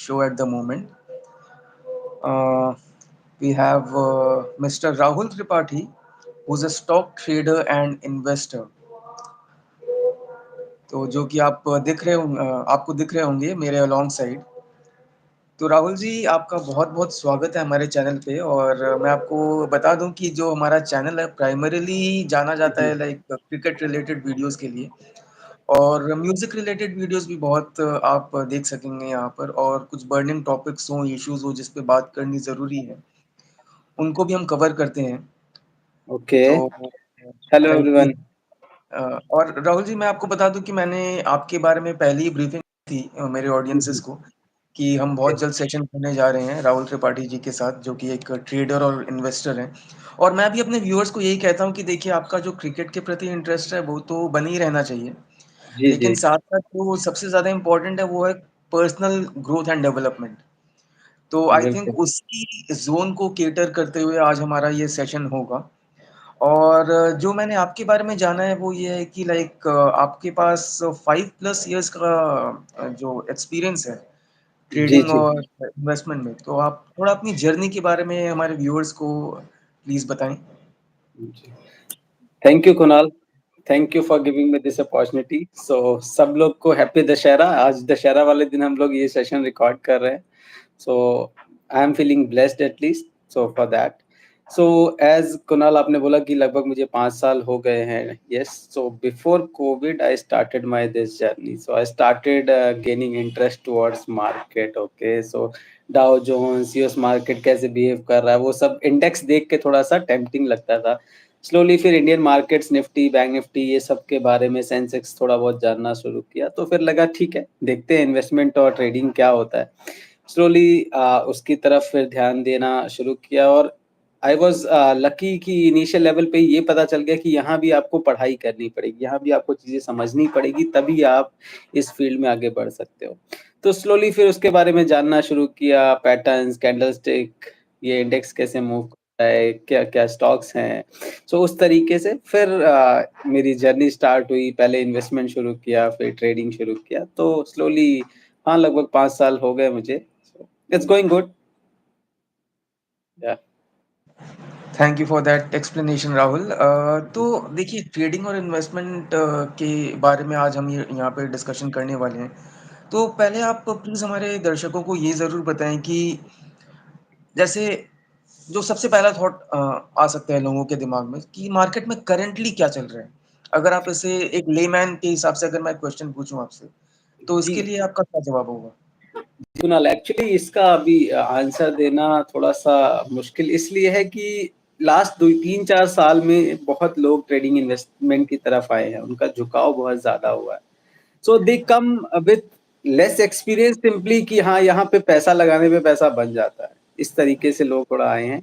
show at the moment. Uh, we have Mr. Rahul Tripathi, who's a stock trader and investor. तो जो कि आपको दिख रहे होंगे मेरे अलॉन्ग साइड। तो राहुल जी, आपका बहुत-बहुत स्वागत है हमारे चैनल पे। और मैं आपको बता दूं कि जो हमारा चैनल है प्राइमरीली जाना जाता जी है लाइक क्रिकेट रिलेटेड वीडियोस के लिए, और म्यूजिक रिलेटेड वीडियोस भी बहुत आप देख सकेंगे यहाँ पर। और कुछ बर्निंग टॉपिक्स हों, इश्यूज हो जिस पे बात करनी ज़रूरी है, उनको भी हम कवर करते हैं। ओके। तो हेलो लाइक एवरीवन। और राहुल जी, मैं आपको बता दूं कि मैंने आपके बारे में पहले ही ब्रीफिंग थी मेरे ऑडियंसेस को, कि हम ओके। बहुत जल्द सेशन करने जा रहे हैं राहुल त्रिपाठी जी के साथ, जो कि एक ट्रेडर और इन्वेस्टर हैं। और मैं भी अपने व्यूअर्स को यही कहता हूं कि देखिए, आपका जो क्रिकेट के प्रति इंटरेस्ट है वो तो बनी ही रहना चाहिए, जी लेकिन जी। साथ साथ जो सबसे ज्यादा इम्पोर्टेंट है वो है पर्सनल ग्रोथ एंड डेवलपमेंट। तो आई बिल्कुल। थिंक उसी जोन को केटर करते हुए आज हमारा ये सेशन होगा। और जो मैंने आपके बारे में जाना है वो ये है कि लाइक आपके पास 5+ इयर्स का जो एक्सपीरियंस है जी ट्रेडिंग जी और इन्वेस्टमेंट में। तो आप थोड़ा अपनी जर्नी के बारे में हमारे व्यूअर्स को प्लीज बताएं। जी। Thank you Kunal. Thank you for giving me this opportunity. So सब लोग को हैप्पी दशहरा। आज दशहरा वाले दिन हम लोग ये सेशन रिकॉर्ड कर रहे हैं। So I am feeling blessed at least, so for that. So as Kunal आपने बोला कि लगभग मुझे 5 साल हो गए हैं। Yes, so before Covid I started my this journey. So I started gaining interest towards market. Okay, so Dow Jones, US market कैसे बिहेव कर रहा है, वो सब इंडेक्स देख के थोड़ा सा टेम्पटिंग लगता था। स्लोली फिर Indian markets, Nifty, bank Nifty, ये सब के बारे में, सेंसेक्स थोड़ा बहुत जानना शुरू किया। तो फिर लगा ठीक है, देखते हैं इन्वेस्टमेंट और ट्रेडिंग क्या होता है। स्लोली उसकी तरफ फिर ध्यान देना शुरू किया। और आई वॉज लकी कि इनिशियल लेवल पे ये पता चल गया कि यहाँ भी आपको पढ़ाई करनी पड़ेगी, यहाँ भी आपको चीज़ें समझनी पड़ेगी, तभी आप इस फील्ड में आगे बढ़ सकते हो। तो स्लोली फिर उसके बारे में जानना शुरू किया, पैटर्न्स, कैंडलस्टिक, ये इंडेक्स कैसे मूव करता है, क्या क्या स्टॉक्स हैं। सो उस तरीके से फिर मेरी जर्नी स्टार्ट हुई। पहले इन्वेस्टमेंट शुरू किया, फिर ट्रेडिंग शुरू किया। तो स्लोली, हाँ, लगभग 5 साल हो गए मुझे। It's going good. Yeah thank you for that explanation Rahul. तो देखिए, ट्रेडिंग और इन्वेस्टमेंट के बारे में आज हम यहाँ पे डिस्कशन करने वाले हैं। तो पहले आप प्लीज हमारे दर्शकों को ये जरूर बताएं कि जैसे जो सबसे पहला थॉट आ सकता है लोगों के दिमाग में कि मार्केट में करंटली क्या चल रहा है। अगर आप इसे एक लेमैन के हिसाब से अगर मैं क्वेश्चन पूछूं आपसे, तो जी इसके लिए आपका क्या जवाब होगा? कुणाल, एक्चुअली इसका अभी आंसर देना थोड़ा सा मुश्किल इसलिए है कि लास्ट 2 3 4 साल में बहुत लोग ट्रेडिंग इन्वेस्टमेंट की तरफ आए हैं, उनका झुकाव बहुत ज्यादा हुआ है। So they come with less experience, simply कि हाँ, यहाँ पे पैसा लगाने पे पैसा बन जाता है, इस तरीके से लोग थोड़ा आए हैं।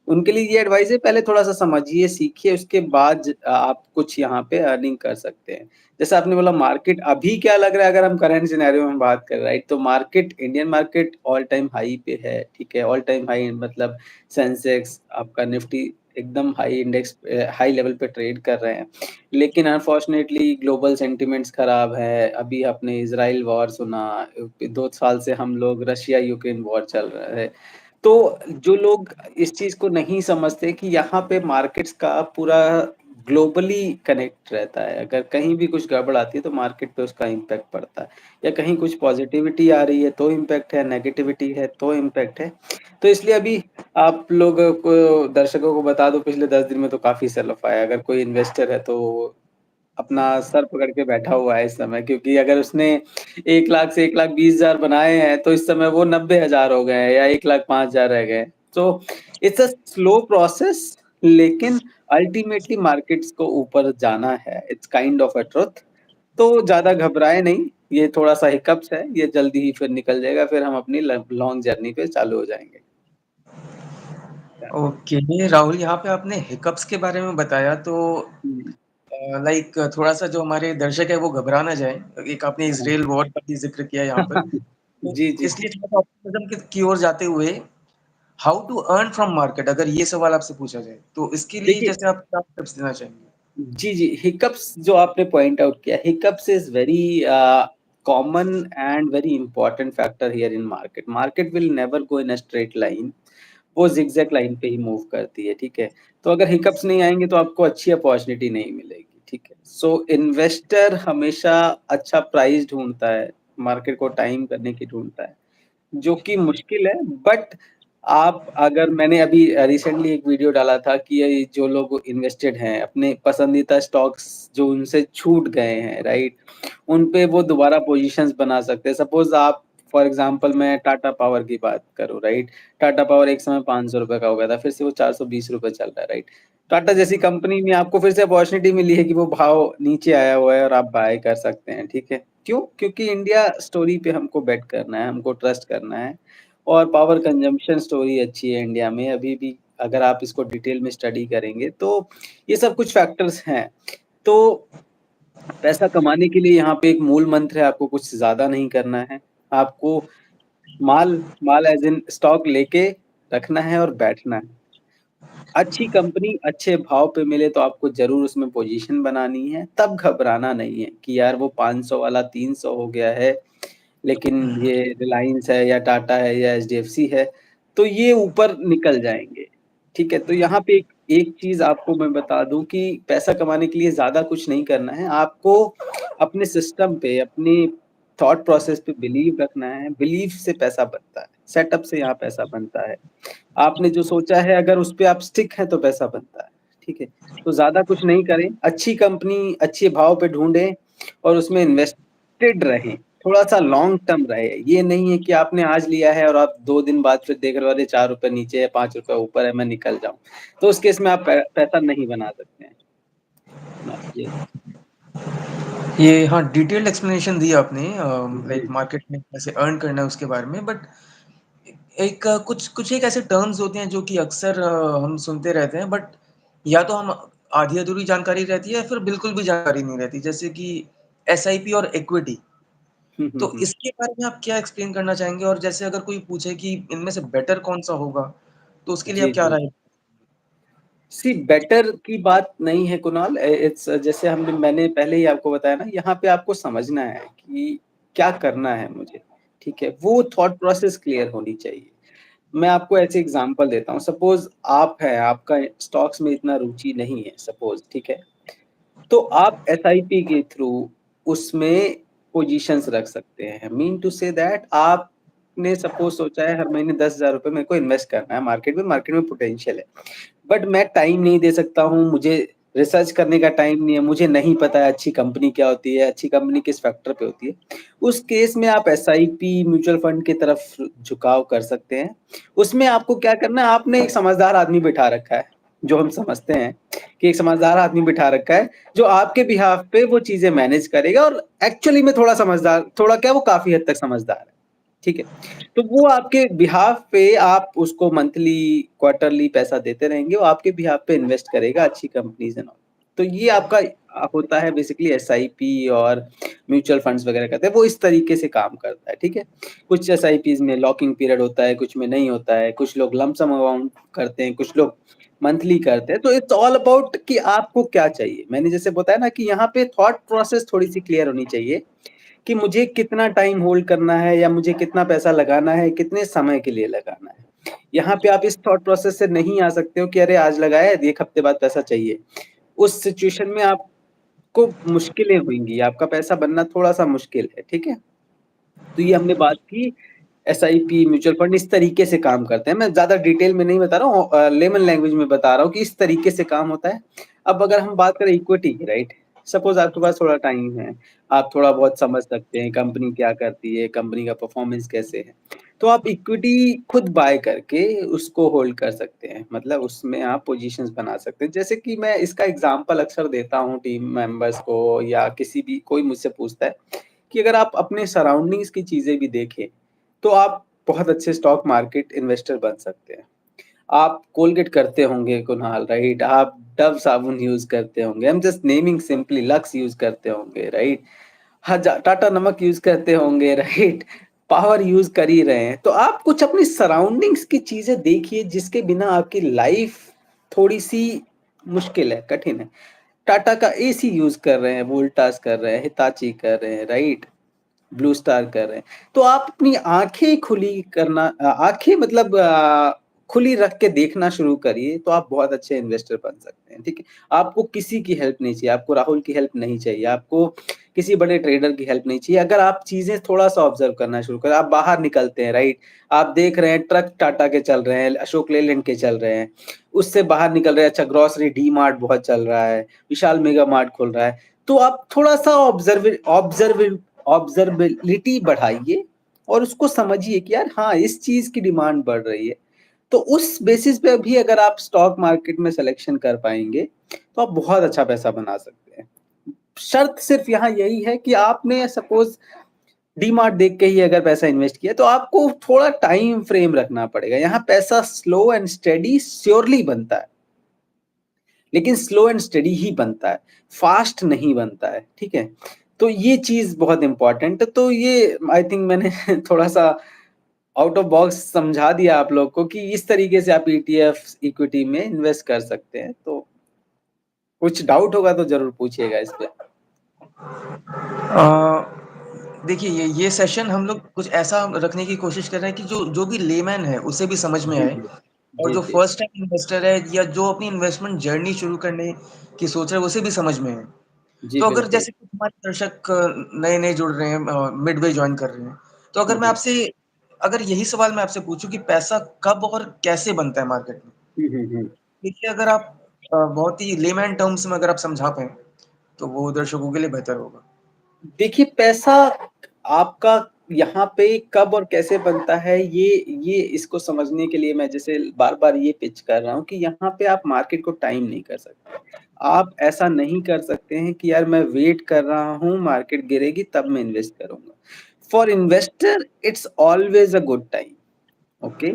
उनके लिए ये एडवाइस है, पहले थोड़ा सा समझिए, सीखिए, उसके बाद आप कुछ यहाँ पे अर्निंग कर सकते हैं। जैसे आपने बोला मार्केट अभी क्या लग रहा है, अगर हम करंट सिनेरियो में बात कर रहे हैं, तो market, Indian market all time high पे है। ठीक है, ऑल टाइम हाई मतलब सेंसेक्स, आपका निफ्टी एकदम हाई इंडेक्स, हाई लेवल पे ट्रेड कर रहे हैं। लेकिन अनफॉर्चुनेटली ग्लोबल सेंटिमेंट्स खराब है। अभी आपने इजराइल वॉर सुना, 2 साल से हम लोग रशिया यूक्रेन वॉर चल रहा है। तो जो लोग इस चीज को नहीं समझते कि यहाँ पे मार्केट्स का पूरा ग्लोबली कनेक्ट रहता है, अगर कहीं भी कुछ गड़बड़ आती है तो मार्केट पे उसका इम्पैक्ट पड़ता है, या कहीं कुछ पॉजिटिविटी आ रही है तो इम्पैक्ट है, नेगेटिविटी है तो इम्पैक्ट है। तो इसलिए अभी आप लोग को, दर्शकों को बता दो, पिछले 10 दिन में तो काफी सेल ऑफ आया। अगर कोई इन्वेस्टर है तो अपना सर पकड़ के बैठा हुआ है इस समय, क्योंकि अगर उसने 1 लाख से 1,20,000 बनाए हैं तो इस समय वो 90,000 हो गए हैं, या 1,05,000 रह गए। तो इट्स अ स्लो प्रोसेस, लेकिन अल्टीमेटली मार्केट्स को ऊपर जाना है। It's kind of a truth. तो ज्यादा घबराए नहीं, ये थोड़ा सा हिकअप्स है, ये जल्दी ही फिर निकल जाएगा, फिर हम अपनी लॉन्ग जर्नी पे चालू हो जाएंगे। ओके राहुल, यहाँ पे आपने हिकअप्स के बारे में बताया, तो हम्म, लाइक थोड़ा सा जो हमारे दर्शक है वो घबरा ना जाए। एक आपने हाँ। इसराइल वॉर का भी जिक्र किया यहाँ पर, तो जी जी जी। इसलिए थोड़ा सा ऑप्टिमिज्म की ओर जाते हुए, how to earn from market अगर ये सवाल आपसे पूछा जाए, तो इसके लिए देखिए, जैसे आप क्या टिप्स देना चाहेंगे? जी, जी, हिकअप्स जो आपने पॉइंट आउट किया, hiccups is very common and very important factor here in market. Market will never go in a straight line. वो zigzag लाइन पे ही मूव करती है, ठीक है? तो अगर हिकअप्स नहीं आएँगे तो आपको अच्छी अपॉर्च्युनिटी नहीं मिलेगी, ठीक है? सो इन्वेस्टर हमेशा अच्छा प्राइस ढूँढता है, मार्केट को टाइम करने की ढूँढता है। जो कि मुश्किल है, बट आप अगर मैंने अभी रिसेंटली एक वीडियो डाला था कि ये जो लोग इन्वेस्टेड हैं, अपने पसंदीदा स्टॉक्स जो उनसे छूट गए हैं, राइट? उन पे वो दोबारा पोज़ीशंस बना सकते हैं। सपोज़ आप फॉर एग्ज़ाम्पल मैं टाटा पावर की बात करूँ, राइट? टाटा पावर एक समय ₹500 का हो गया था, फिर से वो ₹420 चल रहा है, राइट? टाटा जैसी कंपनी में आपको फिर से अपॉर्च्युनिटी मिली है कि वो भाव नीचे आया हुआ है और आप बाय कर सकते हैं, ठीक है? क्यों? क्योंकि इंडिया स्टोरी पे हमको बेट करना है, हमको ट्रस्ट करना है और पावर कंजम्पशन स्टोरी अच्छी है इंडिया में अभी भी अगर आप इसको डिटेल में स्टडी करेंगे, तो ये सब कुछ फैक्टर्स हैं। तो पैसा कमाने के लिए यहाँ पे एक मूल मंत्र है, आपको कुछ ज़्यादा नहीं करना है। आपको माल माल ऐज़ इन स्टॉक लेके रखना है और बैठना है। अच्छी कंपनी अच्छे भाव पे मिले तो आपको ज़रूर उसमें पोज़ीशन बनानी है, तब घबराना नहीं है कि यार वो 500 वाला 300 हो गया है, लेकिन ये रिलायंस है या टाटा है या एचडीएफसी है, तो ये ऊपर निकल जाएँगे, ठीक है? तो यहाँ पे एक एक चीज़ आपको मैं बता दूँ कि पैसा कमाने के लिए ज़्यादा कुछ नहीं करना है, आपको अपने सिस्टम पे, अपनी थॉट प्रोसेस पे बिलीव रखना है, बिलीव से पैसा बनता है, सेटअप से यहाँ पैसा बनता है। आपने जो सोचा है अगर उस पे आप स्टिक हैं तो पैसा बनता है, ठीक है? तो ज़्यादा कुछ नहीं करें, अच्छी कंपनी अच्छे भाव पे ढूँढें और उसमें इन्वेस्टेड रहें, थोड़ा-सा लॉन्ग टर्म रहे। ये नहीं है कि आपने आज लिया है और आप 2 दिन बाद फिर देख रहे हो अरे ₹4 नीचे है, ₹5 ऊपर है, मैं निकल जाऊँ। तो उस केस में आप पैसा नहीं बना सकते हैं। ना ये ये हाँ, डिटेल्ड एक्सप्लेनेशन दी आपने लाइक जी। मार्केट में कैसे अर्न करना है उसके बारे में, बट एक कुछ कुछ एक ऐसे टर्म्स होते हैं जो कि अक्सर हम सुनते रहते हैं, बट या तो हम आधी-अधूरी जानकारी रहती है या फिर बिल्कुल भी जानकारी नहीं रहती, जैसे कि एसआईपी और इक्विटी। हुँ, हुँ, तो हुँ। इसके बारे में आप क्या एक्सप्लेन करना चाहेंगे? और जैसे अगर कोई पूछे कि इनमें से बेटर कौन-सा होगा, तो उसके लिए जी, आप क्या जी। राय सी बेटर की बात नहीं है कुणाल इट्स जैसे हमने मैंने पहले ही आपको बताया ना यहाँ पे आपको समझना है कि क्या करना है मुझे, ठीक है? वो थॉट प्रोसेस क्लियर होनी चाहिए। मैं आपको ऐसे एग्ज़ाम्पल देता हूँ, सपोज़ आप हैं, आपका स्टॉक्स में इतना रुचि नहीं है सपोज़, ठीक है? तो आप एसआईपी के थ्रू उसमें पोज़ीशंस रख सकते हैं। मीन टू से दैट आपने सपोज़ सोचा है हर महीने ₹10,000 मेरे को इन्वेस्ट करना है मार्केट में पोटेंशियल है। बट मैं टाइम नहीं दे सकता हूँ, मुझे रिसर्च करने का टाइम नहीं है, मुझे नहीं पता है अच्छी कंपनी क्या होती है, अच्छी कंपनी किस फैक्टर पे होती है। उस केस में आप एसआईपी म्यूचुअल फंड की तरफ झुकाव कर सकते हैं। उसमें आपको क्या करना है, आपने एक समझदार आदमी बिठा रखा है, जो हम समझते हैं कि एक समझदार आदमी बिठा रखा है, जो आपके बिहाफ़ पे वो चीज़ें मैनेज करेगा और एक्चुअली में थोड़ा समझदार थोड़ा क्या वो काफ़ी हद तक समझदार है, ठीक है? तो वो आपके बिहाफ़ पे आप उसको मंथली, क्वार्टरली पैसा देते रहेंगे, वो आपके बिहाफ़ पे इन्वेस्ट करेगा अच्छी कंपनीज़ एंड ऑल। तो ये आपका होता है बेसिकली एसआईपी और म्यूचुअल फंड्स वगैरह करते हैं, वो इस तरीके से काम करता है, ठीक है? कुछ एसआईपीज़ में लॉकिंग पीरियड होता है, कुछ में नहीं होता है, कुछ लोग लंप सम अमाउंट करते हैं, कुछ लोग मंथली करते हैं, तो इट्स ऑल अबाउट कि आपको क्या चाहिए। मैंने जैसे बताया ना कि यहाँ पे थॉट प्रोसेस थोड़ी-सी क्लियर होनी चाहिए कि मुझे कितना टाइम होल्ड करना है या मुझे कितना पैसा लगाना है, कितने समय के लिए लगाना है। यहाँ पे आप इस थॉट प्रोसेस से नहीं आ सकते हो कि अरे आज लगाया है, 1 हफ्ते बाद पैसा चाहिए। उस सिचुएशन में आपको मुश्किलें होंगी, आपका पैसा बनना थोड़ा-सा मुश्किल है, ठीक है? तो ये हमने बात की एसआईपी, म्यूचुअल फंड इस तरीके से काम करते हैं। मैं ज़्यादा डिटेल में नहीं बता रहा हूँ लेमन लैंग्वेज में बता रहा हूँ कि इस तरीके से काम होता है। अब अगर हम बात करें इक्विटी की राइट? सपोज़ आपके पास थोड़ा टाइम है, आप थोड़ा बहुत समझ सकते हैं कंपनी क्या करती है, कंपनी का परफॉर्मेंस कैसे है। तो आप इक्विटी खुद बाय करके उसको होल्ड कर सकते हैं। मतलब उसमें आप पोज़ीशंस बना सकते हैं। जैसे कि मैं इसका एग्ज़ाम्पल अक्सर देता हूँ टीम मेंबर्स को या किसी भी कोई मुझसे पूछता है कि अगर आप अपने सराउंडिंग्स की चीज़ें भी देखें, तो आप बहुत अच्छे स्टॉक मार्केट इन्वेस्टर बन सकते हैं। आप कोलगेट करते होंगे कुणाल राइट? आप डव साबुन यूज़ करते होंगे। I am just naming simply lux use करते होंगे राइट? टाटा नमक यूज़ करते होंगे राइट? पावर यूज़ कर ही रहे हैं। तो आप कुछ अपनी सराउंडिंग्स की चीज़ें देखिए जिसके बिना आपकी लाइफ़ थोड़ी-सी मुश्किल है, कठिन है। टाटा का एसी यूज़ कर रहे हैं, वोल्टास कर रहे हैं, हिताची कर रहे हैं राइट? ब्लू स्टार कर रहे हैं। तो आप अपनी आँखें खुली करना आँखें मतलब खुली रख के देखना शुरू करिए, तो आप बहुत अच्छे इन्वेस्टर बन सकते हैं, ठीक है? आपको किसी की हेल्प नहीं चाहिए, आपको राहुल की हेल्प नहीं चाहिए, आपको किसी बड़े ट्रेडर की हेल्प नहीं चाहिए। अगर आप चीज़ें थोड़ा-सा ऑब्ज़र्व करना शुरू करें, आप बाहर निकलते हैं, राइट? आप देख रहे हैं ट्रक टाटा के चल रहे हैं, अशोक लेलैंड के चल रहे हैं, उससे बाहर निकल रहे हैं, अच्छा ग्रोसरी डी मार्ट बहुत चल रहा है, विशाल मेगा मार्ट खुल रहा है। तो आप थोड़ा-सा ऑब्जर्वेबिलिटी बढ़ाइए और उसको समझिए कि यार हाँ, इस चीज़ की डिमांड बढ़ रही है। तो उस बेसिस पे भी अगर आप स्टॉक मार्केट में सिलेक्शन कर पाएँगे, तो आप बहुत अच्छा पैसा बना सकते हैं। शर्त सिर्फ यहाँ यही है कि आपने सपोज़ डीमार्ट देख के ही अगर पैसा इन्वेस्ट किया, तो आपको थोड़ा टाइम फ्रेम रखना पड़ेगा। यहाँ पैसा स्लो एंड स्टेडी श्योरली बनता है। लेकिन स्लो एंड स्टडी ही बनता है, फास्ट नहीं बनता है, ठीक है? तो ये चीज़ बहुत इम्पोर्टेंट है, तो ये आई थिंक मैंने थोड़ा-सा आउट ऑफ बॉक्स समझा दिया आप लोग को कि इस तरीके से आप ईटीएफ इक्विटी में इन्वेस्ट कर सकते हैं, तो कुछ डाउट होगा तो ज़रूर पूछिएगा इस पे। देखिए ये सेशन हम लोग कुछ ऐसा रखने की कोशिश कर रहे हैं कि जो जो भी लेमैन है उसे भी समझ में जी, आए जी। और जी, जो जी। फर्स्ट टाइम इन्वेस्टर है या जो अपनी इन्वेस्टमेंट जर्नी शुरू करने की सोच रहा है उसे भी समझ में आए। जी, तो अगर बिल्कुल। जैसे कुछ हमारे दर्शक नए-नए जुड़ रहे हैं मिडवे जॉइन कर रहे हैं, तो हुँ, अगर मैं हुँ। आपसे अगर यही सवाल मैं आपसे पूछूँ कि पैसा कब और कैसे बनता है मार्केट में? हुँ, हुँ, हुँ। देखिए अगर आप बहुत ही लेमैन टर्म्स में अगर आप समझा पाएँ, तो वो दर्शकों के लिए बेहतर होगा। देखिए पैसा आपका यहाँ पे कब और कैसे बनता है ये इसको समझने के लिए मैं जैसे बार-बार ये पिच कर रहा हूँ कि यहाँ पे आप मार्केट को टाइम नहीं कर सकते। आप ऐसा नहीं कर सकते हैं कि यार मैं वेट कर रहा हूँ मार्केट गिरेगी तब मैं इन्वेस्ट करूँगा। For investor it's always a good time, okay?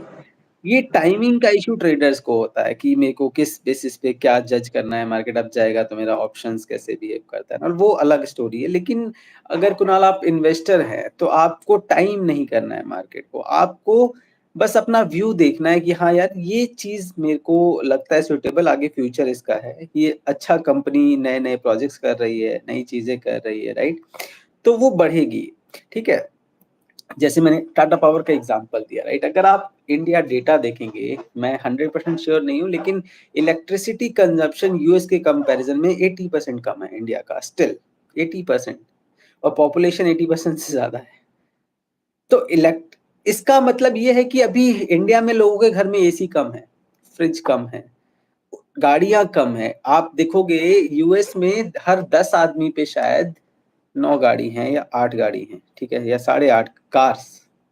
ये टाइमिंग का इश्यू ट्रेडर्स को होता है कि मेरे को किस बेसिस पे क्या जज करना है, मार्केट अप जाएगा तो मेरा ऑप्शंस कैसे बिहेव करता है और वो अलग स्टोरी है। लेकिन अगर कुणाल आप इन्वेस्टर हैं, तो आपको टाइम नहीं करना है मार्केट को। आपको बस अपना व्यू देखना है कि हाँ यार, ये चीज़ मेरे को लगता है सूटेबल आगे फ्यूचर इसका है। ये अच्छा कंपनी नए-नए प्रोजेक्ट्स कर रही है, नई चीज़ें कर रही है, राइट? तो वो बढ़ेगी, ठीक है? जैसे मैंने टाटा पावर का एग्ज़ाम्पल दिया, राइट? अगर आप इंडिया डेटा देखेंगे, मैं 100% श्योर नहीं हूँ, लेकिन इलेक्ट्रिसिटी कंज़म्पशन यूएस के कंपैरिज़न में 80% कम है इंडिया का स्टिल 80% और पॉपुलेशन 80% से ज़्यादा है। तो इसका मतलब ये है कि अभी इंडिया में लोगों के घर में एसी कम है, फ्रिज कम है, गाड़ियाँ कम हैं। आप देखोगे यूएस में हर 10 आदमी पे शायद 9 गाड़ी हैं या 8 गाड़ी हैं, ठीक है? या साढ़े 8 कार्स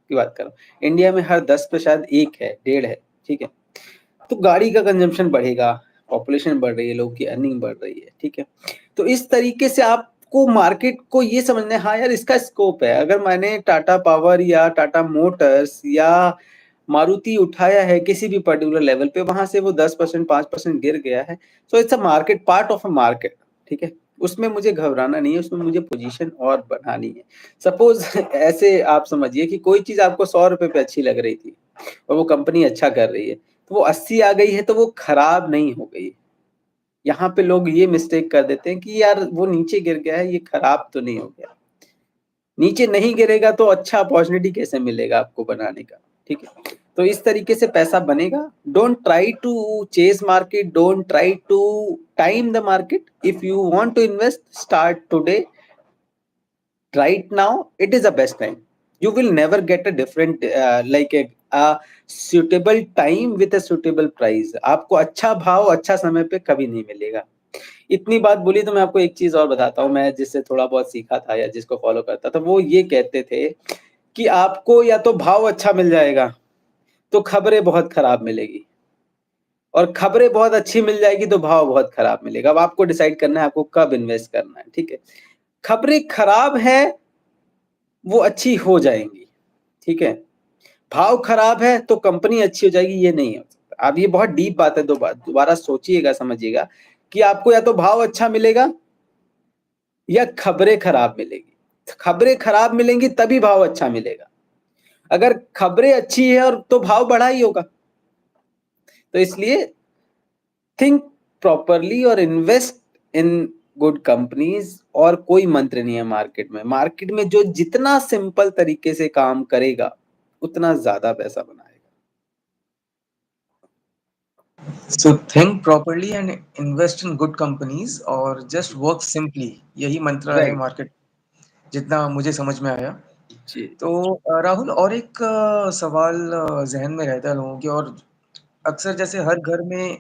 की बात कर रहा हूँ। इंडिया में हर 10 पे शायद 1 है, डेढ़ है, ठीक है? तो गाड़ी का कंज़म्पशन बढ़ेगा, पॉपुलेशन बढ़ रही है, लोगों की अर्निंग बढ़ रही है, ठीक है? तो इस तरीके से आपको मार्केट को ये समझना है, हाँ यार इसका स्कोप है। अगर मैंने टाटा पावर या टाटा मोटर्स या मारुति उठाया है किसी भी पर्टिकुलर लेवल पे, वहाँ से वो 10% 5% गिर गया है, so it's a market part of a market, ठीक है? उसमें मुझे घबराना नहीं है, उसमें मुझे पोज़ीशन और बढ़ानी है। सपोज़ ऐसे आप समझिए कि कोई चीज़ आपको ₹100 पे अच्छी लग रही थी और वो कंपनी अच्छा कर रही है, तो वो 80 आ गई है तो वो खराब नहीं हो गई। यहाँ पे लोग ये मिस्टेक कर देते हैं कि यार वो नीचे गिर गया है, ये खराब तो नहीं हो गया। नीचे नहीं गिरेगा तो अच्छा अपॉर्च्युनिटी कैसे मिलेगा आपको बनाने का, ठीक है? तो इस तरीके से पैसा बनेगा। Don't try to chase market, don't try to time the market. If you want to invest, start today, right now it is the best time. You will never get a different like a suitable time with a suitable price. आपको अच्छा भाव अच्छा समय पे कभी नहीं मिलेगा। इतनी बात बोली तो मैं आपको एक चीज और बताता हूँ, मैं जिससे थोड़ा बहुत सीखा था या जिसको फॉलो करता था, वो ये कहते थे कि आपको या तो भाव अच्छा मिल जाएगा तो खबरें बहुत खराब मिलेगी, और खबरें बहुत अच्छी मिल जाएगी तो भाव बहुत खराब मिलेगा। अब आपको डिसाइड करना है आपको कब इन्वेस्ट करना है, ठीक है? खबरें खराब है वो अच्छी हो जाएँगी, ठीक है? भाव खराब है तो कंपनी अच्छी हो जाएगी, ये नहीं हो सकता। अब ये बहुत डीप बात है, दोबारा सोचिएगा, समझिएगा कि आपको या तो भाव अच्छा मिलेगा या खबरें खराब मिलेगी। खबरें खराब मिलेंगी तभी भाव अच्छा मिलेगा। अगर खबरें अच्छी है और तो भाव बढ़ा ही होगा। तो इसलिए थिंक प्रॉपर्ली और इन्वेस्ट इन गुड कंपनीज़ और कोई मंत्र नहीं है मार्केट में। मार्केट में जो जितना सिंपल तरीके से काम करेगा, उतना ज़्यादा पैसा बनाएगा। So think properly and invest in good companies और जस्ट वर्क सिंपली, यही मंत्र है राइट, मार्केट, जितना मुझे समझ में आया। जी। तो राहुल, और एक सवाल ज़हन में रहता है लोगों के, और अक्सर जैसे हर घर में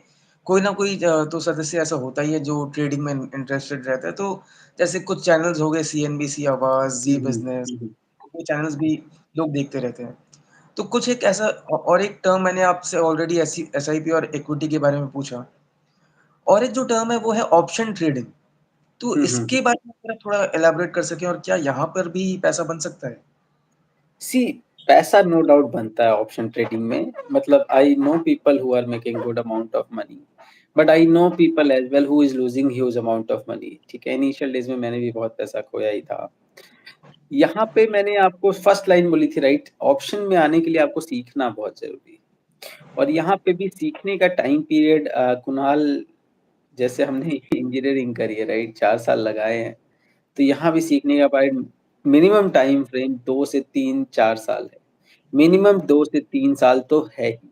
कोई ना कोई तो सदस्य ऐसा होता ही है जो ट्रेडिंग में इंटरेस्टेड रहता है। तो जैसे कुछ चैनल्स हो गए, सीएनबीसी आवाज़, हुँ, ज़ी हुँ, बिज़नेस, हुँ, हुँ। वो चैनल्स भी लोग देखते रहते हैं। तो कुछ एक ऐसा और एक टर्म मैंने आपसे ऑलरेडी एसई एसआईपी और इक्विटी के बारे में पूछा, और एक जो टर्म है वो है ऑप्शन ट्रेडिंग। तो हुँ, हुँ, हुँ। इसके बारे में अगर आप थोड़ा इलैबोरेट कर सकें, और क्या यहाँ पर भी पैसा बन सकता है? सी पैसा नो डाउट बनता है ऑप्शन ट्रेडिंग में। मतलब I know people who are making good amount of money, but I know people as well who is losing huge amount of money, ठीक है? इनिशियल डेज़ में मैंने भी बहुत पैसा खोया ही था। यहाँ पे मैंने आपको फर्स्ट लाइन बोली थी राइट, ऑप्शन में आने के लिए आपको सीखना बहुत ज़रूरी है। और यहाँ पे भी सीखने का टाइम पीरियड कुणाल, जैसे हमने इंजीनियरिंग करी है राइट, 4 साल लगाए हैं, तो यहाँ भी सीखने का पॉइंट मिनिमम टाइम फ्रेम 2 से 3-4 साल है। मिनिमम 2 से 3 साल तो है ही।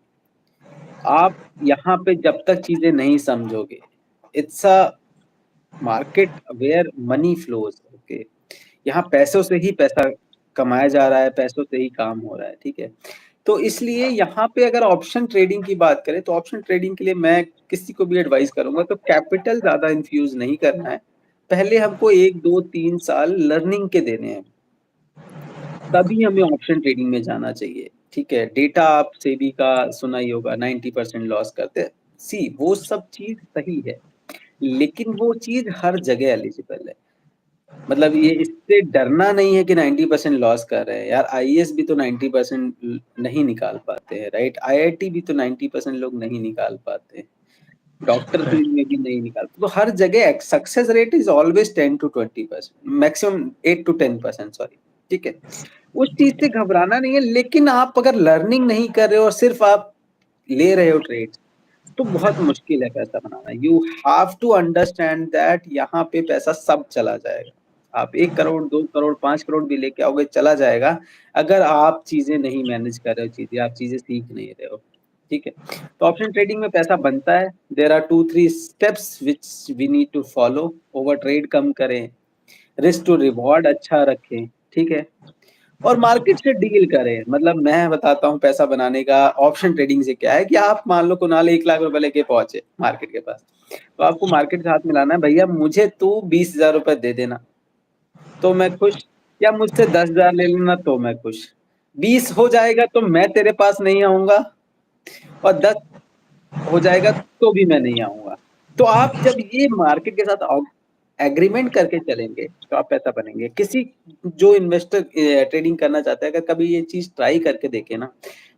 आप यहाँ पे जब तक चीज़ें नहीं समझोगे, it's a market where money flows, okay? यहाँ पैसों से ही पैसा कमाया जा रहा है, पैसों से ही काम हो रहा है, ठीक है? तो इसलिए यहाँ पे अगर ऑप्शन ट्रेडिंग की बात करें, तो ऑप्शन ट्रेडिंग के लिए मैं किसी को भी एडवाइस करूँगा तो कैपिटल ज़्यादा इन्फ्यूज़ नहीं करना है। पहले हमको 1, 2, 3 साल लर्निंग के देने हैं। तभी हमें ऑप्शन ट्रेडिंग में जाना चाहिए, ठीक है? डेटा आप सेबी का सुना ही होगा, 90% लॉस करते हैं। सी वो सब चीज़ सही है, लेकिन वो चीज़ हर जगह एलिजिबल है। मतलब ये इससे डरना नहीं है कि 90% लॉस कर रहे हैं। यार आईएएस भी तो 90% नहीं निकाल पाते हैं, राइट? आईआईटी भी तो 90% लोग नहीं निकाल पाते हैं। डॉक्टर भी राइट। में भी नहीं निकालते। तो हर जगह success rate is always 10 to 20%, maximum 8 to 10% sorry, ठीक है? उस चीज़ से घबराना नहीं है, लेकिन आप अगर लर्निंग नहीं कर रहे हो और सिर्फ़ आप ले रहे हो ट्रेड्स, तो बहुत मुश्किल है पैसा बनाना। You have to understand that यहाँ पे पैसा सब चला जाएगा। आप 1 करोड़, 2 करोड़, 5 करोड़ भी लेके आओगे, चला जाएगा, अगर आप चीज़ें नहीं मैनेज कर रहे हो, चीज़ें आप चीज़ें सीख नहीं रहे हो, ठीक है? तो ऑप्शन ट्रेडिंग में पैसा बनता है। There are 2-3 steps which we need to follow. Over trade कम करें, रिस्क टू रिवॉर्ड अच्छा रखें, ठीक है? और मार्केट से डील करें। मतलब मैं बताता हूँ पैसा बनाने का ऑप्शन ट्रेडिंग से क्या है कि आप मान लो कुणाल 1 लाख रुपए लेके पहुँचे मार्केट के पास। तो आपको मार्केट से हाथ मिलाना है, भैया मुझे तू 20,000 रुपए दे देना, तो मैं खुश, या मुझसे 10,000 ले लेना तो मैं खुश। 20 हो जाएगा तो मैं तेरे पास नहीं आऊँगा, और 10 हो जाएगा तो भी मैं नहीं आऊँगा। तो आप जब ये मार्केट के साथ एग्रीमेंट करके चलेंगे, तो आप पैसा बनेंगे। किसी जो इन्वेस्टर ट्रेडिंग करना चाहता है, अगर कभी ये चीज़ ट्राई करके देखे ना,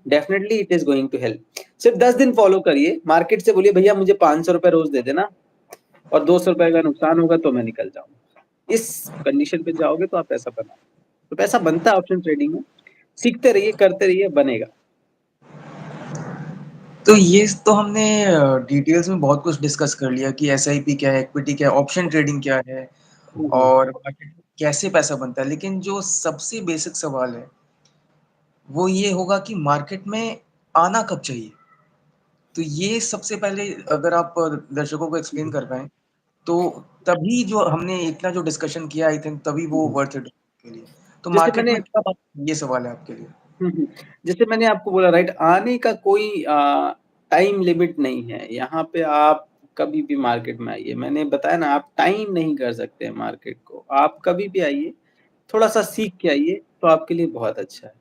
definitely it is going to help. सिर्फ 10 दिन फॉलो करिए, मार्केट से बोलिए भैया मुझे ₹500 रोज़ दे देना, और ₹200 का नुकसान होगा तो मैं निकल जाऊँगा। इस कंडीशन पे जाओगे तो आप पैसा बनाओगे। तो पैसा बनता है ऑप्शन ट्रेडिंग में। सीखते रहिए, करते रहिए, बनेगा। तो ये तो हमने डिटेल्स में बहुत कुछ डिस्कस कर लिया कि एसआईपी क्या है, इक्विटी क्या है, ऑप्शन ट्रेडिंग क्या है, हुँ, हुँ। और मार्केट में कैसे पैसा बनता है। लेकिन जो सबसे बेसिक सवाल है, वो ये होगा कि मार्केट में आना कब चाहिए? तो ये सबसे पहले अगर आप दर्शकों को हुँ, एक्सप्लेन हुँ। कर पाएँ, तो तभी जो हमने इतना जो डिस्कशन किया, आई थिंक तभी हुँ, वो हुँ। वर्थ इट के लिए। तो जैसे मार्केट मैंने में कब आना, ये सवाल है आपके लिए? हुँ, हुँ। जैसे मैंने आपको बोला राइट, आने का कोई टाइम लिमिट नहीं है। यहाँ पे आप कभी भी मार्केट में आइए। मैंने बताया ना, आप टाइम नहीं कर सकते हैं मार्केट को। आप कभी भी आइए, थोड़ा-सा सीख के आइए, तो आपके लिए बहुत अच्छा है।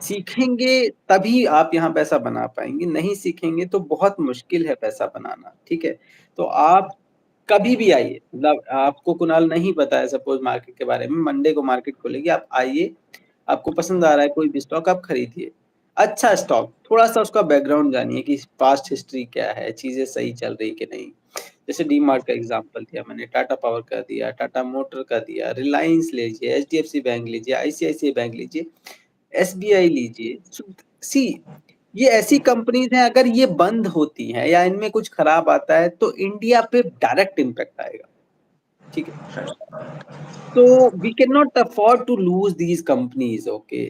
सीखेंगे तभी आप यहाँ पैसा बना पाएँगे, नहीं सीखेंगे तो बहुत मुश्किल है पैसा बनाना, ठीक है? तो आप कभी भी आइए, मतलब आपको कुणाल नहीं पता है सपोज़ मार्केट के बारे में, मंडे को मार्केट खुलेगी, आप आइए, आपको पसंद आ रहा है कोई भी स्टॉक आप खरीदिए। अच्छा स्टॉक, थोड़ा-सा उसका बैकग्राउंड जानिए कि पास्ट हिस्ट्री क्या है, चीज़ें सही चल रही कि नहीं। जैसे डी-मार्ट का एग्ज़ाम्पल दिया मैंने, टाटा पावर का दिया, टाटा मोटर का दिया, रिलायंस लीजिए, एचडीएफसी बैंक लीजिए, आईसीआईसीआई बैंक लीजिए, एसबीआई लीजिए। सी ये ऐसी कंपनीज़ हैं, अगर ये बंद होती हैं या इनमें कुछ खराब आता है तो इंडिया पे डायरेक्ट इम्पैक्ट आएगा। ठीक है? राइट। तो we can not afford to lose these companies, okay.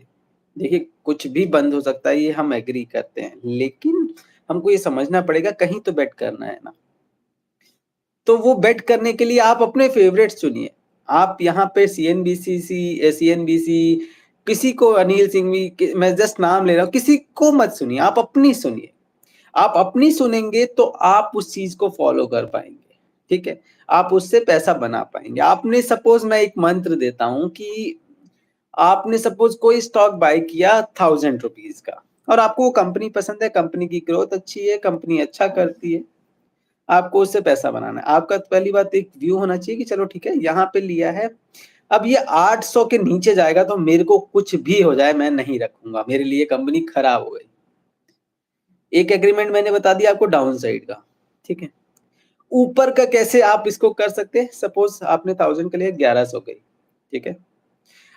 देखिए, कुछ भी बंद हो सकता है, ये हम एग्री करते हैं, लेकिन हमको ये समझना पड़ेगा कहीं तो बेट करना है ना। तो वो बेट करने के लिए आप अपने फ़ेवरेट्स चुनिए। आप यहाँ पे सीएनबीसी किसी को, अनिल सिंघवी के, मैं जस्ट नाम ले रहा हूँ, किसी को मत सुनिए, आप अपनी सुनिए। आप अपनी सुनेंगे तो आप उस चीज़ को फ़ॉलो कर पाएँगे, ठीक है? आप उससे पैसा बना पाएँगे। आपने सपोज़, मैं एक मंत्र देता हूँ कि आपने सपोज़ कोई स्टॉक बाय किया ₹1000 का, और आपको वो कंपनी पसंद है, कंपनी की ग्रोथ अच्छी है, कंपनी अच्छा करती है, आपको उससे पैसा बनाना है। आपका पहली बात एक व्यू होना चाहिए कि चलो ठीक है, यहाँ पे लिया है, अब ये 800 के नीचे जाएगा तो मेरे को कुछ भी हो जाए मैं नहीं रखूँगा, मेरे लिए कंपनी खराब हो गई। एक एग्रीमेंट मैंने बता दिया आपको डाउन साइड का, ठीक है? ऊपर का कैसे आप इसको कर सकते हैं, सपोज़ आपने 1000 के लिए 1100 गई, ठीक है?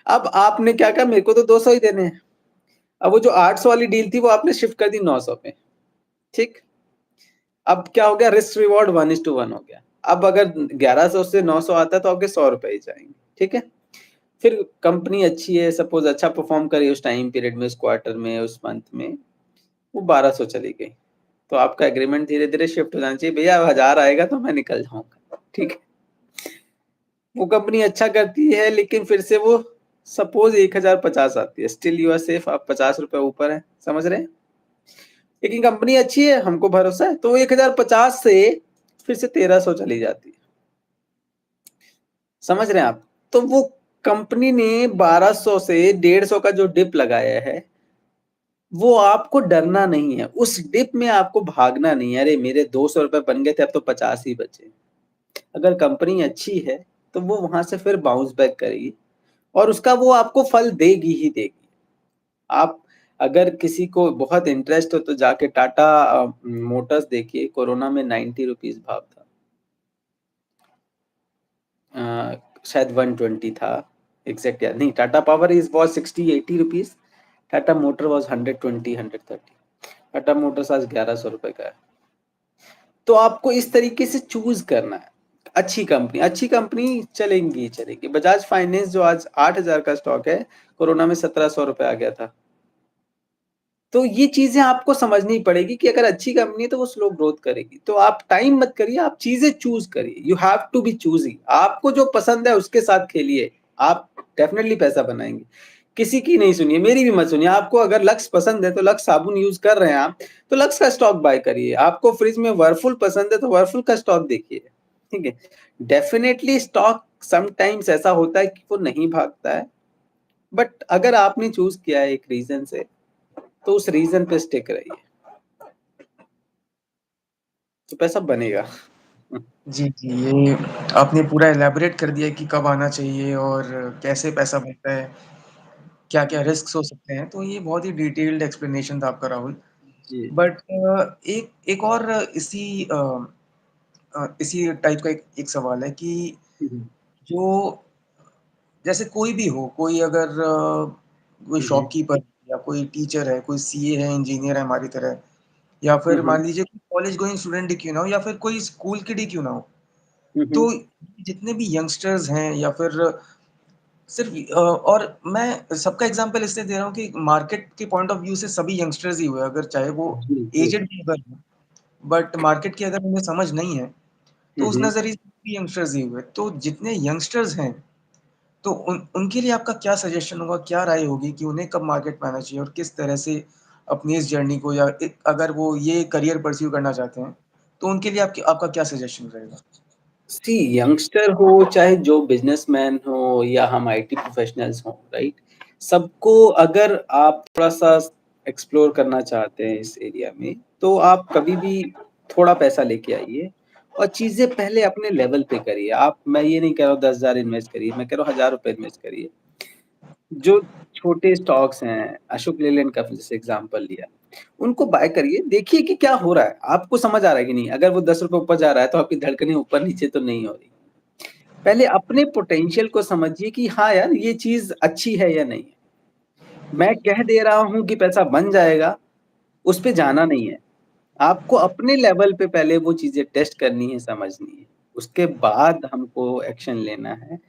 अब आपने क्या कहा, मेरे को तो 200 ही देने हैं। अब वो जो 800 वाली डील थी वो आपने शिफ्ट कर दी 900 पे, ठीक? अब क्या हो गया, रिस्क रिवॉर्ड 1:1 हो गया। अब अगर 1100 से 900 आता है तो आपके 100 रुपए ही जाएँगे, ठीक है? फिर कंपनी अच्छी है, सपोज़ अच्छा परफ़ॉर्म करे उस टाइम पीरियड में, उस क्वार्टर में, उस मंथ में, वो 1200 चली गई। तो आपका एग्रीमेंट धीरे-धीरे शिफ्ट हो जाना चाहिए, भैया अब 1000 आएगा तो मैं निकल जाऊँगा, ठीक है? वो कंपनी अच्छा करती है, लेकिन फिर से वो सपोज़ 1050 आती है, स्टिल यू आर सेफ, आप ₹50 ऊपर हैं, समझ रहे हैं? लेकिन कंपनी अच्छी है, हमको भरोसा है, तो 1050 से फिर से 1300 चली जाती है। समझ रहे हैं आप? तो वो कंपनी ने 1200 से 150 का जो डिप लगाया है, वो आपको डरना नहीं है, उस डिप में आपको भागना नहीं है, अरे मेरे ₹200 बन गए थे, अब तो 50 ही बचे। अगर कंपनी अच्छी है, तो वो वहाँ से फिर बाउंस बैक करेगी और उसका वो आपको फल देगी ही देगी। आप अगर किसी को बहुत इंटरेस्ट हो तो जाके टाटा मोटर्स देखिए, कोरोना में ₹90 भाव था। शायद 120 था, एग्ज़ैक्ट याद नहीं। Tata power is was 60-80 Tata motor was 120-130। Tata Motors आज ₹1100 का है। तो आपको इस तरीके से चूज़ करना है। अच्छी कंपनी चलेंगी ही चलेगी। बजाज फाइनेंस जो आज 8000 का स्टॉक है, कोरोना में ₹1700 आ गया था। तो ये चीज़ें आपको समझनी पड़ेगी कि अगर अच्छी कंपनी है तो वो स्लो ग्रोथ करेगी। तो आप टाइम मत करिए, आप चीज़ें चूज़ करिए। You have to be choosy. आपको जो पसंद है उसके साथ खेलिए, आप डेफ़िनिटली पैसा बनाएँगे। किसी की नहीं सुनिए, मेरी भी मत सुनिए। आपको अगर लक्स पसंद है तो लक्स साबुन यूज़ कर रहे हैं आप, तो लक्स का स्टॉक बाय करिए। आपको फ्रिज में वर्लपूल पसंद है तो वर्लपूल का स्टॉक देखिए, ठीक है? डेफ़िनिटली स्टॉक समटाइम्स ऐसा होता है कि वो नहीं भागता है, बट अगर आपने चूज़ किया है एक रीज़न से, तो उस रीज़न पे स्टिक रहिए, तो पैसा बनेगा। जी, जी, ये आपने पूरा इलैबोरेट कर दिया कि कब आना चाहिए और कैसे पैसा बनता है, क्या-क्या रिस्क्स हो सकते हैं, तो ये बहुत ही डिटेल्ड एक्सप्लेनेशन था आपका राहुल। जी। बट एक और इसी टाइप का एक एक सवाल है कि हुँ, हुँ। जो जैसे कोई भी हो, कोई अगर कोई हुँ, हुँ। शॉपकीपर या कोई टीचर है, कोई सीए है, इंजीनियर है हमारी तरह या हुँ, फिर हुँ। मान लीजिए कॉलेज गोइंग स्टूडेंट ही क्यों ना हो या फिर कोई स्कूल किड ही क्यों ना हो। हुँ, तो हुँ। जितने भी यंगस्टर्स हैं या फिर सिर्फ़ और मैं सबका एग्ज़ाम्पल इसलिए दे रहा हूँ कि मार्केट के पॉइंट ऑफ व्यू से सभी यंगस्टर्स ही हुए, अगर चाहे वो जी, जी। एजेड भी अगर हों, बट मार्केट की अगर उन्हें समझ नहीं है, तो हुँ, उस हुँ। नज़रिए से भी यंगस्टर्स ही हुए। तो जितने यंगस्टर्स हैं, तो उनके लिए आपका क्या सजेशन होगा, क्या राय होगी कि उन्हें कब मार्केट में आना चाहिए और किस तरह से अपनी इस जर्नी को या अगर वो ये करियर परस्यू करना चाहते हैं, तो उनके लिए आपकी आपका क्या सजेशन रहेगा? सी यंगस्टर हो चाहे जो बिज़नेसमैन हो या हम आईटी प्रोफ़ेशनल्स हों, राइट? सबको अगर आप थोड़ा-सा एक्सप्लोर करना चाहते हैं इस एरिया में, तो आप कभी भी थोड़ा पैसा लेके आइए और चीज़ें पहले अपने लेवल पे करिए। आप, मैं ये नहीं कह रहा हूँ 10,000 इन्वेस्ट करिए, मैं कह रहा हूँ ₹1000 इन्वेस्ट करिए। जो छोटे स्टॉक्स हैं, अशोक लेलैंड का जैसे एग्ज़ाम्पल लिया, उनको बाय करिए, देखिए कि क्या हो रहा है, आपको समझ आ रहा है कि नहीं? अगर वो ₹10 ऊपर जा रहा है, तो आपकी धड़कनें ऊपर-नीचे तो नहीं हो रही। पहले अपने पोटेंशियल को समझिए कि हाँ यार, ये चीज़ अच्छी है या नहीं है। मैं कह दे रहा हूँ कि पैसा बन जाएगा, उस पे जाना नहीं है। आपको अपने लेवल पे पहले वो चीज़ें टेस्ट करनी है, समझनी है। उसके बाद हमको एक्शन लेना है।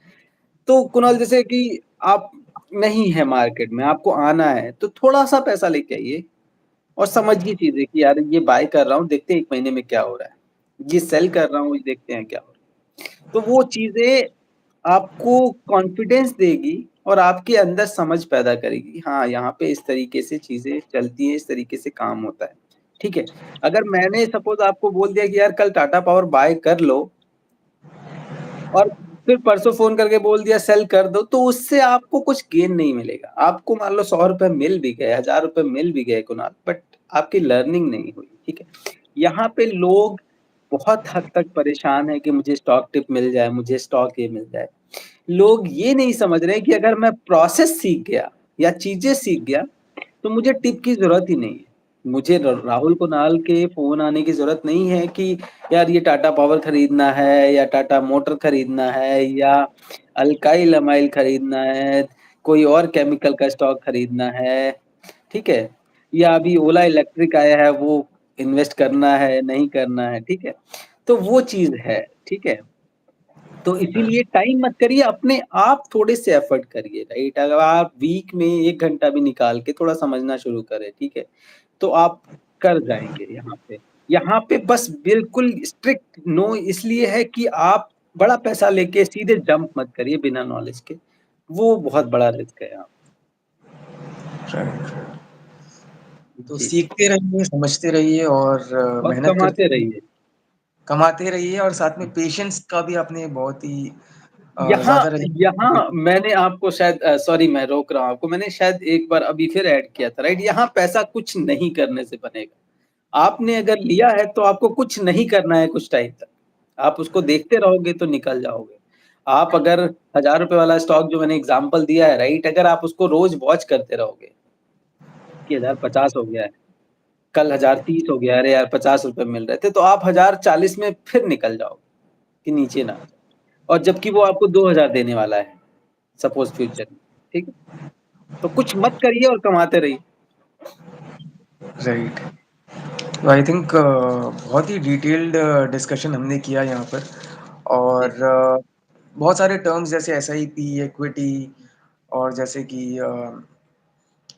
तो कुणाल जैसे कि आप नहीं है मार्केट में, आपको आना है, तो थोड़ा-सा पैसा लेके आइए और समझिए चीज़ें कि यार ये बाय कर रहा हूँ, देखते हैं 1 महीने में क्या हो रहा है। ये सेल कर रहा हूँ, देखते हैं क्या हो रहा है। तो वो चीज़ें आपको कॉन्फिडेंस देगी और आपके अंदर समझ पैदा करेगी। हाँ, यहाँ पे इस तरीके से चीज़ें चलती हैं, इस तरीके से काम होता है। ठीक है? अगर मैंने सपोज़ आपको बोल दिया कि यार कल टाटा पावर बाय कर लो और फिर परसों फ़ोन करके बोल दिया सेल कर दो, तो उससे आपको कुछ गेन नहीं मिलेगा। आपको मान लो ₹100 मिल भी गए, ₹1000 मिल भी गए कुणाल, बट आपकी लर्निंग नहीं हुई, ठीक है? यहाँ पे लोग बहुत हद तक परेशान हैं कि मुझे स्टॉक टिप मिल जाए, मुझे स्टॉक ये मिल जाए। लोग ये नहीं समझ रहे कि अगर मैं प्रोसेस सीख गया या चीज़ें सीख गया, तो मुझे टिप की ज़रूरत ही नहीं है। मुझे र राहुल कुणाल के फ़ोन आने की ज़रूरत नहीं है कि यार ये टाटा पावर खरीदना है या टाटा मोटर खरीदना है या अल्काइल अमाइल खरीदना है, कोई और केमिकल का स्टॉक खरीदना है, ठीक है? या अभी ओला इलेक्ट्रिक आया है वो इन्वेस्ट करना है, नहीं करना है, ठीक है? तो वो चीज़ है, ठीक है? तो इसीलिए टाइम मत करिए, अपने आप थोड़े से एफर्ट करिए, राइट? अगर आप वीक में 1 घंटा भी निकाल के थोड़ा समझना शुरू करें, ठीक है? तो आप कर जाएँगे यहाँ पे। यहाँ पे बस बिल्कुल स्ट्रिक्ट नो इसलिए है कि आप बड़ा पैसा लेके सीधे जंप मत करिए बिना नॉलेज के, वो बहुत बड़ा रिस्क है यहाँ। राइट। तो जी, सीखते रहिए, समझते रहिए और और मेहनत करते कमाते रहिए, रहिए। कमाते रहिए और साथ में पेशेंस का भी आपने बहुत ही यहाँ ज़्यादा रह यहाँ मैंने आपको शायद सॉरी मैं रोक रहा हूँ आपको, मैंने शायद एक बार अभी फिर ऐड किया था, राइट? यहाँ पैसा कुछ नहीं करने से बनेगा। आपने अगर लिया है तो आपको कुछ नहीं करना है कुछ टाइम तक। आप उसको देखते रहोगे तो निकल जाओगे। आप अगर ₹1000 वाला स्टॉक जो मैंने एग्ज़ाम्पल दिया है, राइट? अगर आप उसको रोज़ वॉच करते रहोगे कि 1050 हो गया है, कल 1030 हो गया, अरे यार ₹50 मिल रहे थे, तो आप 1040 में फिर निकल जाओगे कि नीचे ना आ जाए। और जबकि वो आपको 2000 देने वाला है। सपोज़ फ्यूचर में, ठीक है? तो कुछ मत करिए और कमाते रहिए। राइट। तो आई थिंक बहुत ही डिटेल्ड डिस्कशन हमने किया यहाँ पर और जी। बहुत सारे टर्म्स जैसे एसआईपी, इक्विटी और जैसे कि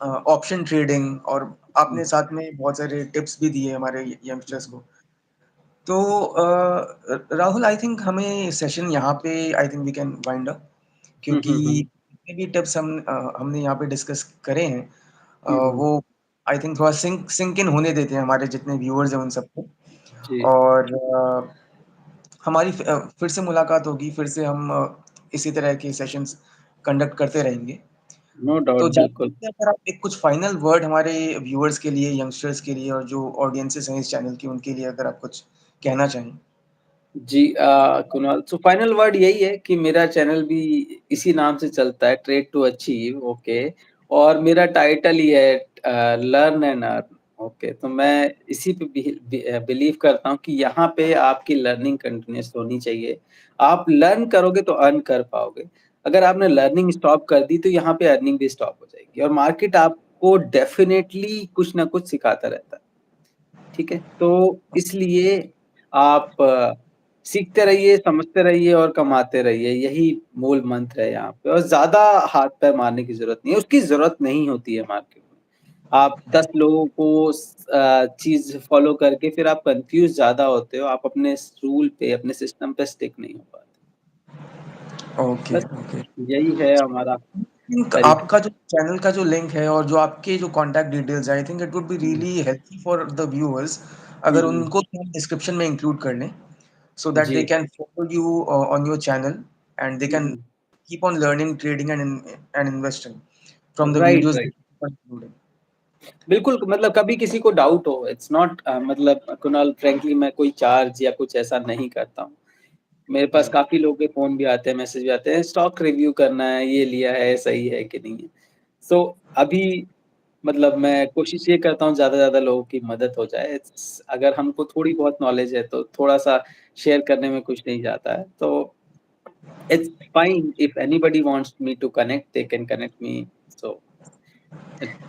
ऑप्शन ट्रेडिंग और हुँ, आपने साथ में बहुत सारे टिप्स भी दिए हमारे यंगस्टर्स हुँ, को। तो राहुल आई थिंक हमें सेशन यहाँ पे I think we can wind up हुँ, क्योंकि हुँ, हुँ, जितने भी टिप्स हमने यहाँ पे डिस्कस करे हैं हुँ, हुँ। वो आई थिंक थोड़ा सिंक इन होने देते हैं हमारे जितने व्यूअर्स हैं उन सबको जी, और हमारी फिर से मुलाकात होगी, फिर से हम इसी तरह के सेशंस कंडक्ट करते रहेंगे। नो तो डाउट जाते बिल्कुल। वक़्त अगर आप एक कुछ फाइनल वर्ड हमारे व्यूअर्स के लिए, यंगस्टर्स के लिए और जो ऑडियंसेस हैं इस चैनल की, उनके लिए अगर आप कुछ कहना चाहें? जी कुणाल सो फाइनल वर्ड यही है कि मेरा चैनल भी इसी नाम से चलता है ट्रेड टू अचीव ओके और मेरा टाइटल ही है लर्न एंड अर्न ओके तो मैं इसी पे बिलीव करता हूँ कि यहाँ पे आपकी लर्निंग कंटिन्यूअस होनी चाहिए। आप लर्न करोगे तो अर्न कर पाओगे। अगर आपने लर्निंग स्टॉप कर दी तो यहाँ पे अर्निंग भी स्टॉप हो जाएगी और मार्केट आपको डेफिनिटली कुछ ना कुछ सिखाता रहता है। ठीक है? तो इसलिए आप सीखते रहिए, समझते रहिए और कमाते रहिए, यही मूल मंत्र है यहाँ पे और ज़्यादा हाथ-पैर मारने की ज़रूरत नहीं है, उसकी ज़रूरत नहीं होती है मार्केट में। आप 10 लोगों को चीज़ फ़ॉलो करके फिर आप कन्फ्यूज़ ज़्यादा होते हो, आप अपने रूल पे, अपने सिस्टम पे स्टिक नहीं हो पाते। ओके, बस ओके। यही है हमारा थिंक तरीका। आपका जो चैनल का जो लिंक है और जो आपके जो कॉन्टैक्ट डिटेल्स हैं, I think it would be hmm, really helpful for the viewers hmm, अगर हुँ। उनको हम डिस्क्रिप्शन में इंक्लूड कर लें, so that they जी। can follow you on your channel and they hmm, can hmm. keep on learning trading and investing from the right, videos that right. you are including. बिल्कुल, मतलब कभी किसी को doubt हो it's not मतलब Kunal frankly मैं कोई चार्ज या कुछ ऐसा नहीं करता हूँ। मेरे पास जी, काफ़ी लोगों के फ़ोन भी आते हैं, मैसेज भी आते हैं, स्टॉक रिव्यू करना है, ये लिया है, सही है कि नहीं है। सो अभी मतलब मैं कोशिश ये करता हूँ ज़्यादा से ज़्यादा लोगों की मदद हो जाए। इट्स अगर हमको थोड़ी बहुत नॉलेज है तो थोड़ा-सा शेयर करने में कुछ नहीं जाता है। तो it's fine if anybody wants me to connect, they can connect me. So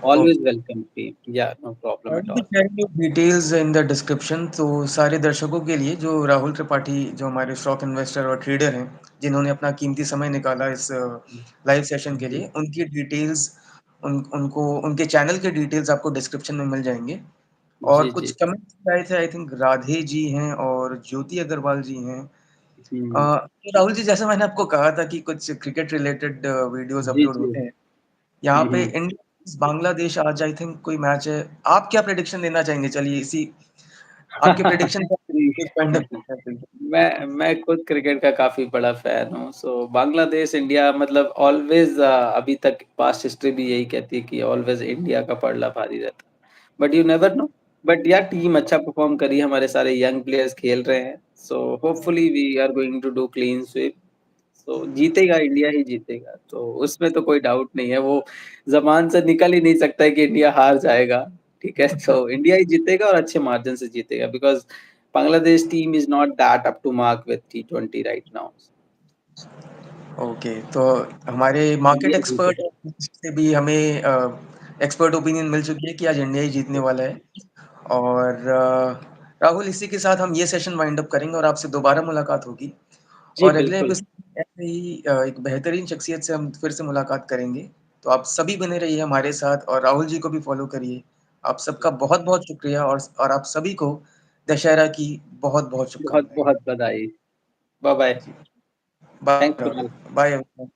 always okay. Welcome team, yeah no I problem at will be all. Sharing your details in the description तो सारे दर्शकों के लिए जो राहुल त्रिपाठी जो हमारे stock investor और trader हैं, जिन्होंने अपना कीमती समय निकाला इस लाइव सेशन के जी, लिए, उनकी डिटेल्स उनको उनके चैनल के डिटेल्स आपको डिस्क्रिप्शन में मिल जाएँगे। और जी, कुछ जी। कमेंट्स आए थे आई थिंक राधे जी हैं और ज्योति अग्रवाल जी हैं। हुँ। तो राहुल जी जैसे मैंने आपको कहा था कि कुछ क्रिकेट रिलेटेड वीडियोज़ जी, अपलोड जी। होते हैं। यहाँ हुँ, पे हुँ। इंडिया वर्सेस बांग्लादेश आज आई थिंक कोई मैच है। आप क्या प्रेडिक्शन देना चाहेंगे? चलिए इसी आपके प्रेडिक्शन पर जी। एक पॉइंट ऑफ करते हैं। मैं खुद क्रिकेट का काफ़ी बड़ा फ़ैन हूँ, सो बांग्लादेश, इंडिया मतलब ऑलवेज़ अभी तक पास्ट हिस्ट्री भी यही कहती है कि ऑलवेज़ इंडिया का पलड़ा भारी रहता है। But you never know, but या टीम अच्छा परफ़ॉर्म करी, हमारे सारे यंग प्लेयर्स खेल रहे हैं, so hopefully we are going to do clean sweep. तो जीतेगा, इंडिया ही जीतेगा, तो उसमें तो कोई डाउट नहीं है, वो ज़बान से निकल ही नहीं सकता है कि इंडिया हार जाएगा, ठीक है? तो इंडिया ही जीतेगा और अच्छे मार्जिन से जीतेगा because Bangladesh team is not that up to mark with T20 right now. Okay, तो हमारे मार्केट इंडिया ही एक्सपर्ट जीतेगा। से भी हमें एक्सपर्ट ओपिनियन मिल चुकी है कि आज इंडिया ही जीतने वाला है। और राहुल इसी के साथ हम ये सेशन वाइंड अप करेंगे और आपसे दोबारा मुलाकात होगी। जी, और अगले बिल्कुल। एपिसोड में ऐसे ही एक बेहतरीन शख्सियत से हम फिर से मुलाकात करेंगे। तो आप सभी बने रहिए हमारे साथ और राहुल जी को भी फ़ॉलो करिए। आप सबका बहुत-बहुत शुक्रिया और आप सभी को दशहरा की बहुत-बहुत शुभकामनाएँ। बहुत-बहुत बधाई। बाय-बाय। जी, bye thank Rahul, you. Bye everyone.